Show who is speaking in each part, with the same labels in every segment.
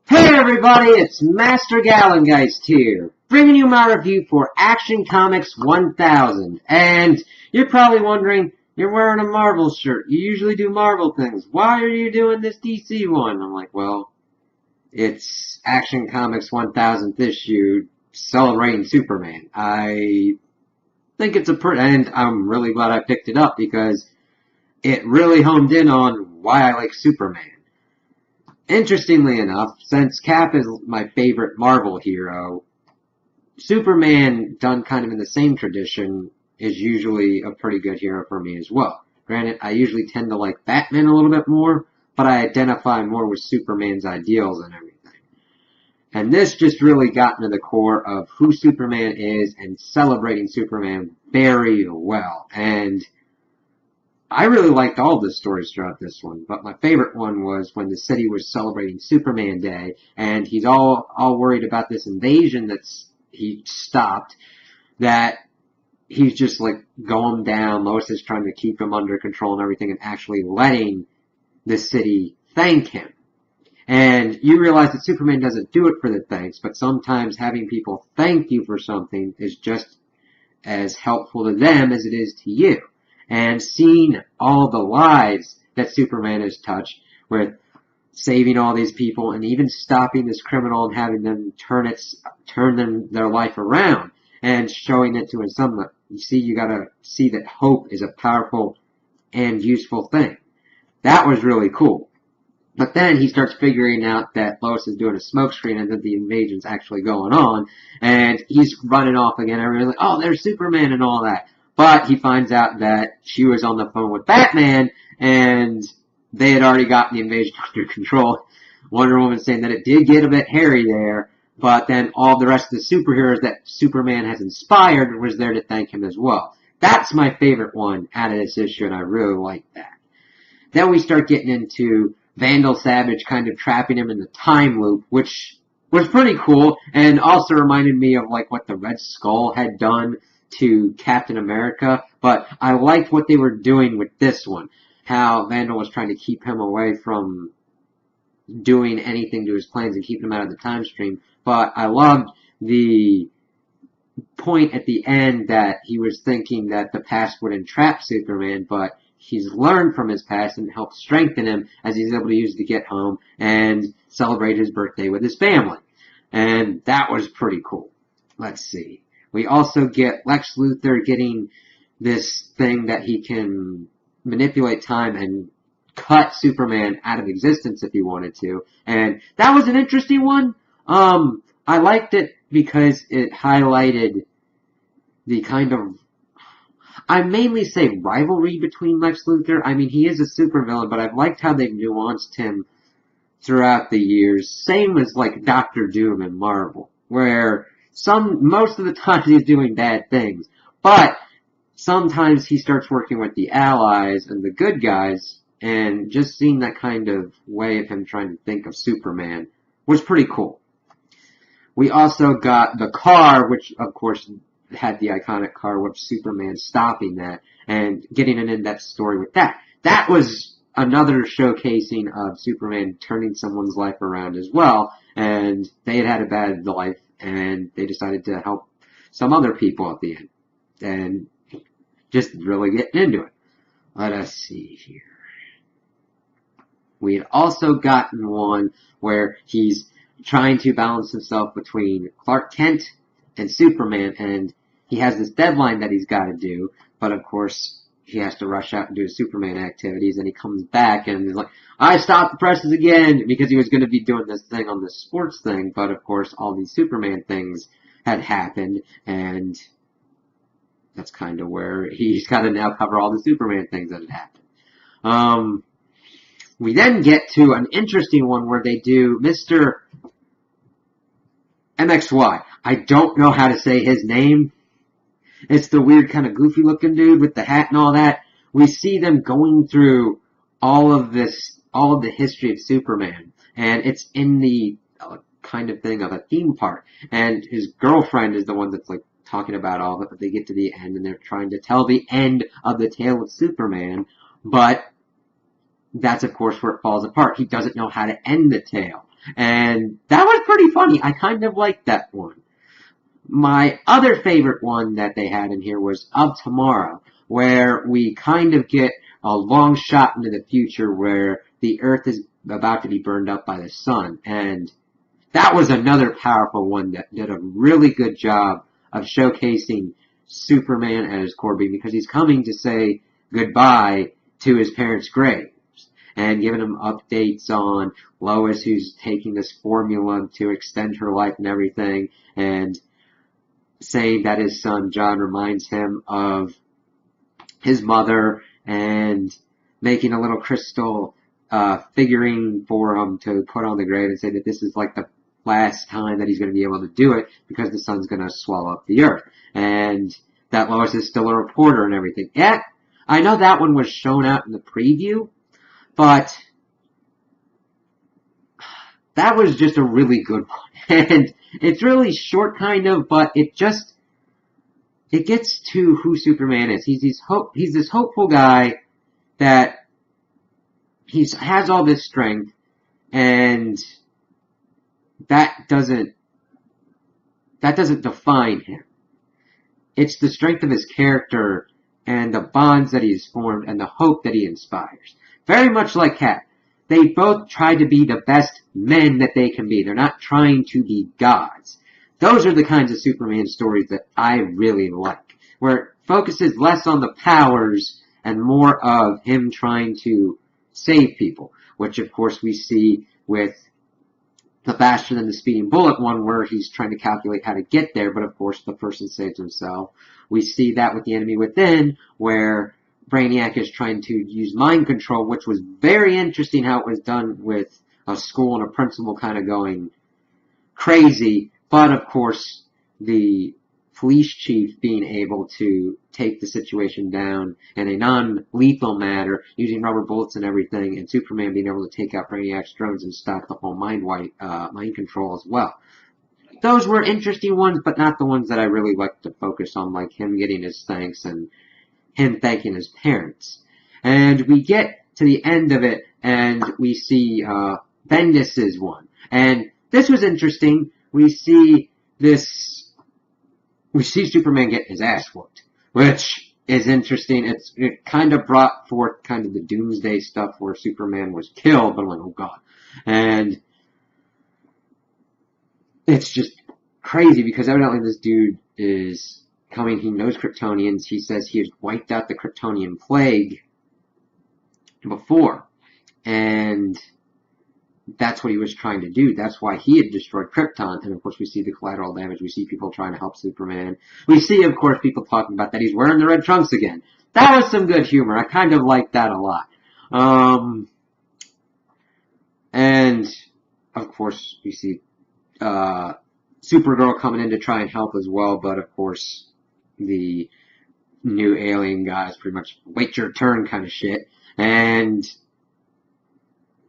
Speaker 1: Hey everybody, it's Master Gallengeist here, bringing you my review for Action Comics 1000. And you're probably wondering, you're wearing a Marvel shirt. You usually do Marvel things. Why are you doing this DC one? I'm like, well, it's Action Comics 1000th issue celebrating Superman. I think it's and I'm really glad I picked it up because it really honed in on why I like Superman. Interestingly enough, since Cap is my favorite Marvel hero, Superman, done kind of in the same tradition, is usually a pretty good hero for me as well. Granted, I usually tend to like Batman a little bit more, but I identify more with Superman's ideals and everything. And this just really got into the core of who Superman is and celebrating Superman very well. And I really liked all the stories throughout this one, but my favorite one was when the city was celebrating Superman Day, and he's all worried about this invasion he stopped, that he's just like going down. Lois is trying to keep him under control and everything, and actually letting the city thank him. And you realize that Superman doesn't do it for the thanks, but sometimes having people thank you for something is just as helpful to them as it is to you. And seeing all the lives that Superman has touched with saving all these people and even stopping this criminal and having them turn their life around and showing it to his son. You gotta see that hope is a powerful and useful thing. That was really cool. But then he starts figuring out that Lois is doing a smokescreen and that the invasion's actually going on, and he's running off again. Everyone's like, oh, there's Superman and all that. But he finds out that she was on the phone with Batman, and they had already gotten the invasion under control. Wonder Woman saying that it did get a bit hairy there, but then all the rest of the superheroes that Superman has inspired was there to thank him as well. That's my favorite one out of this issue, and I really like that. Then we start getting into Vandal Savage kind of trapping him in the time loop, which was pretty cool, and also reminded me of like what the Red Skull had done to Captain America, but I liked what they were doing with this one. How Vandal was trying to keep him away from doing anything to his plans and keeping him out of the time stream, but I loved the point at the end that he was thinking that the past would entrap Superman, but he's learned from his past and helped strengthen him as he's able to use it to get home and celebrate his birthday with his family. And that was pretty cool. Let's see. We also get Lex Luthor getting this thing that he can manipulate time and cut Superman out of existence if he wanted to. And that was an interesting one. I liked it because it highlighted the kind of, I mainly say rivalry between Lex Luthor. I mean, he is a supervillain, but I've liked how they've nuanced him throughout the years. Same as like Doctor Doom in Marvel, where most of the time he's doing bad things, but sometimes he starts working with the allies and the good guys, and just seeing that kind of way of him trying to think of Superman was pretty cool. We also got the car, which of course had the iconic car with Superman stopping that and getting an in-depth story with that. That was another showcasing of Superman turning someone's life around as well, and they had a bad life and they decided to help some other people at the end and just really getting into it. Let us see here. We had also gotten one where he's trying to balance himself between Clark Kent and Superman, and he has this deadline that he's got to do, but of course he has to rush out and do his Superman activities, and he comes back and he's like, I stopped the presses again, because he was going to be doing this thing on the sports thing, but of course all these Superman things had happened, and that's kind of where he's got to now cover all the Superman things that had happened. We then get to an interesting one where they do Mr. MXY. I don't know how to say his name. It's the weird kind of goofy looking dude with the hat and all that. We see them going through all of the history of Superman, and it's in the kind of thing of a theme park. And his girlfriend is the one that's like talking about all of it, but they get to the end and they're trying to tell the end of the tale of Superman, but that's of course where it falls apart. He doesn't know how to end the tale. And that was pretty funny. I kind of liked that one. My other favorite one that they had in here was Of Tomorrow, where we kind of get a long shot into the future where the Earth is about to be burned up by the sun. And that was another powerful one that did a really good job of showcasing Superman at his core being, because he's coming to say goodbye to his parents' graves and giving him updates on Lois, who's taking this formula to extend her life and everything, and saying that his son John reminds him of his mother, and making a little crystal figurine for him to put on the grave and say that this is like the last time that he's going to be able to do it because the sun's going to swallow up the earth. And that Lois is still a reporter and everything. Yeah, I know that one was shown out in the preview, but that was just a really good one. And it's really short kind of, but it gets to who Superman is. He's this hopeful guy that has all this strength, and that doesn't define him. It's the strength of his character and the bonds that he has formed and the hope that he inspires. Very much like Cap. They both try to be the best men that they can be. They're not trying to be gods. Those are the kinds of Superman stories that I really like, where it focuses less on the powers and more of him trying to save people, which of course we see with the Faster Than the Speeding Bullet one, where he's trying to calculate how to get there, but of course the person saves himself. We see that with The Enemy Within, where Brainiac is trying to use mind control, which was very interesting how it was done with a school and a principal kind of going crazy, but of course the police chief being able to take the situation down in a non-lethal manner, using rubber bullets and everything, and Superman being able to take out Brainiac's drones and stop the whole mind control as well. Those were interesting ones, but not the ones that I really like to focus on, like him getting his thanks and him thanking his parents. And we get to the end of it, and we see Bendis's one. And this was interesting. We see Superman get his ass whooped, which is interesting. It kind of brought forth kind of the Doomsday stuff where Superman was killed, but I'm like, oh god. And it's just crazy because evidently this dude is coming, he knows Kryptonians. He says he has wiped out the Kryptonian plague before, and that's what he was trying to do. That's why he had destroyed Krypton, and of course we see the collateral damage. We see people trying to help Superman. We see, of course, people talking about that he's wearing the red trunks again. That was some good humor. I kind of liked that a lot. And of course we see Supergirl coming in to try and help as well, but of course the new alien guys pretty much wait your turn kind of shit. And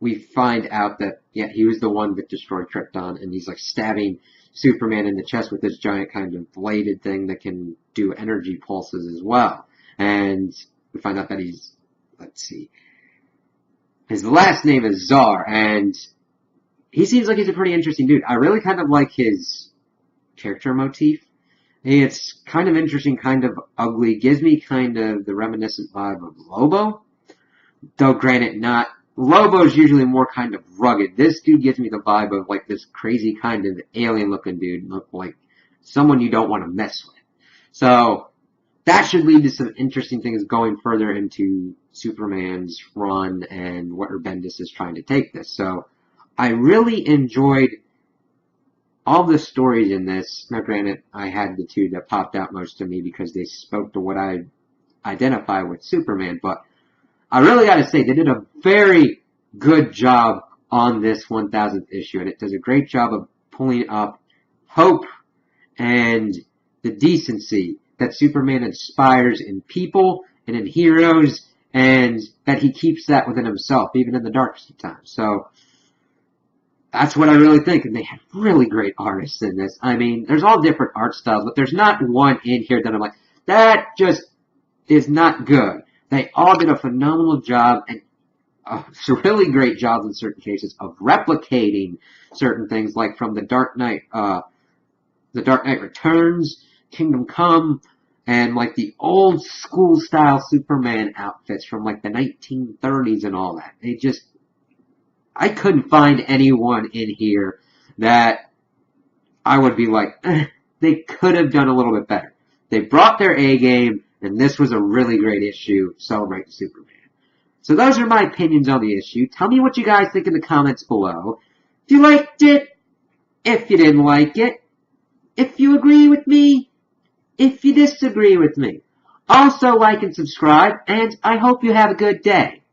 Speaker 1: we find out that, yeah, he was the one that destroyed Krypton, and he's like stabbing Superman in the chest with this giant kind of bladed thing that can do energy pulses as well. And we find out that he's, let's see, his last name is Zar, and he seems like he's a pretty interesting dude. I really kind of like his character motif. It's kind of interesting, kind of ugly, gives me kind of the reminiscent vibe of Lobo. Though granted, not, Lobo's usually more kind of rugged. This dude gives me the vibe of like this crazy kind of alien looking dude, look like someone you don't want to mess with. So that should lead to some interesting things going further into Superman's run and where Bendis is trying to take this. So I really enjoyed all the stories in this. Now granted, I had the two that popped out most to me because they spoke to what I identify with Superman, but I really gotta say, they did a very good job on this 1000th issue, and it does a great job of pulling up hope and the decency that Superman inspires in people and in heroes, and that he keeps that within himself, even in the darkest of times. So that's what I really think, and they have really great artists in this. I mean, there's all different art styles, but there's not one in here that I'm like, that just is not good. They all did a phenomenal job, and really great jobs in certain cases of replicating certain things, like from the Dark Knight Returns, Kingdom Come, and like the old school style Superman outfits from like the 1930s and all that. I couldn't find anyone in here that I would be like, they could have done a little bit better. They brought their A game, and this was a really great issue celebrating Superman. So those are my opinions on the issue. Tell me what you guys think in the comments below. If you liked it, if you didn't like it, if you agree with me, if you disagree with me. Also like and subscribe, and I hope you have a good day.